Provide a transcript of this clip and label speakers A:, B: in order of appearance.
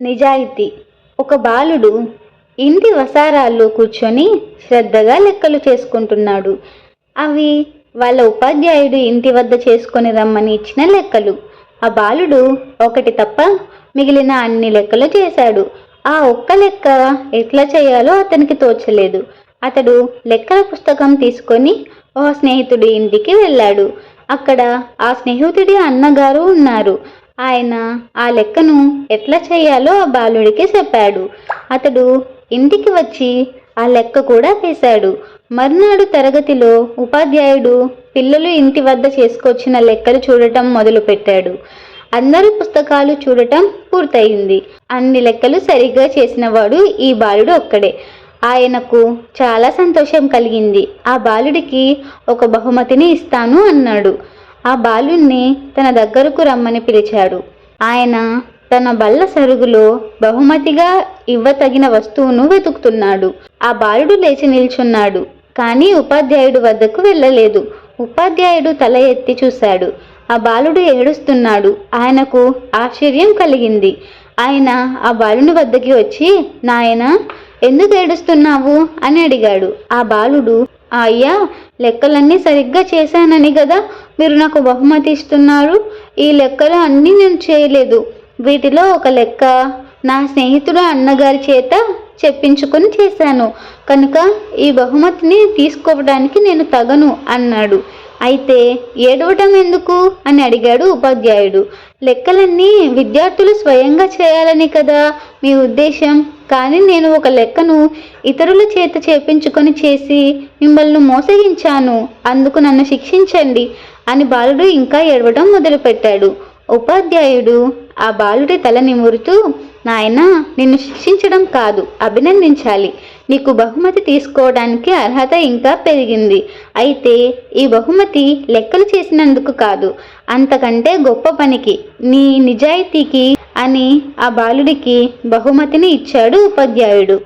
A: నిజాయితీ. ఒక బాలుడు ఇంటి వసారాల్లో కూర్చొని శ్రద్ధగా లెక్కలు చేసుకుంటున్నాడు. అవి వాళ్ళ ఉపాధ్యాయుడు ఇంటి వద్ద చేసుకొని రమ్మని ఇచ్చిన లెక్కలు. ఆ బాలుడు ఒకటి తప్ప మిగిలిన అన్ని లెక్కలు చేశాడు. ఆ ఒక్క లెక్క ఎట్లా చేయాలో అతనికి తోచలేదు. అతడు లెక్కల పుస్తకం తీసుకొని ఓ స్నేహితుడి ఇంటికి వెళ్ళాడు. అక్కడ ఆ స్నేహితుడి అన్నగారు ఉన్నారు. ఆయన ఆ లెక్కను ఎట్లా చేయాలో ఆ బాలుడికి చెప్పాడు. అతడు ఇంటికి వచ్చి ఆ లెక్క కూడా వేశాడు. మర్నాడు తరగతిలో ఉపాధ్యాయుడు పిల్లలు ఇంటి వద్ద చేసుకొచ్చిన లెక్కలు చూడటం మొదలుపెట్టాడు. అందరి పుస్తకాలు చూడటం పూర్తయింది. అన్ని లెక్కలు సరిగ్గా చేసినవాడు ఈ బాలుడు ఒక్కడే. ఆయనకు చాలా సంతోషం కలిగింది. ఆ బాలుడికి ఒక బహుమతిని ఇస్తాను అన్నాడు. ఆ బాలుణ్ణి తన దగ్గరకు రమ్మని పిలిచాడు. ఆయన తన బల్ల సరుగులో బహుమతిగా ఇవ్వతగిన వస్తువును వెతుకుతున్నాడు. ఆ బాలుడు లేచి నిల్చున్నాడు, కానీ ఉపాధ్యాయుడు వద్దకు వెళ్ళలేదు. ఉపాధ్యాయుడు తల ఎత్తి చూశాడు. ఆ బాలుడు ఏడుస్తున్నాడు. ఆయనకు ఆశ్చర్యం కలిగింది. ఆయన ఆ బాలుని వద్దకి వచ్చి, నాయనా, ఎందుకు ఏడుస్తున్నావు అని అడిగాడు. ఆ బాలుడు, అయ్యా, లెక్కలన్నీ సరిగ్గా చేశానని కదా మీరు నాకు బహుమతి ఇస్తున్నారు. ఈ లెక్కలు అన్నీ నేను చేయలేదు. వీటిలో ఒక లెక్క నా స్నేహితుడు అన్నగారి చేత చెప్పించుకొని చేశాను కనుక ఈ బహుమతిని తీసుకోవడానికి నేను తగను అన్నాడు. అయితే ఏడవటం ఎందుకు అని అడిగాడు ఉపాధ్యాయుడు. లెక్కలన్నీ విద్యార్థులు స్వయంగా చేయాలని కదా మీ ఉద్దేశం, కానీ నేను ఒక లెక్కను ఇతరుల చేత చేపించుకొని చేసి మిమ్మల్ని మోసగించాను, అందుకు నన్ను శిక్షించండి అని బాలుడు ఇంకా ఏడవడం మొదలుపెట్టాడు. ఉపాధ్యాయుడు ఆ బాలుడి తల నిమురుతూ, నాయనా, నిన్ను శిక్షించడం కాదు, అభినందించాలి. నీకు బహుమతి తీసుకోవడానికి అర్హత ఇంకా పెరిగింది. అయితే ఈ బహుమతి లెక్కలు చేసినందుకు కాదు, అంతకంటే గొప్ప పనికి, నీ నిజాయితీకి అని ఆ బాలుడికి బహుమతిని ఇచ్చాడు ఉపాధ్యాయుడు.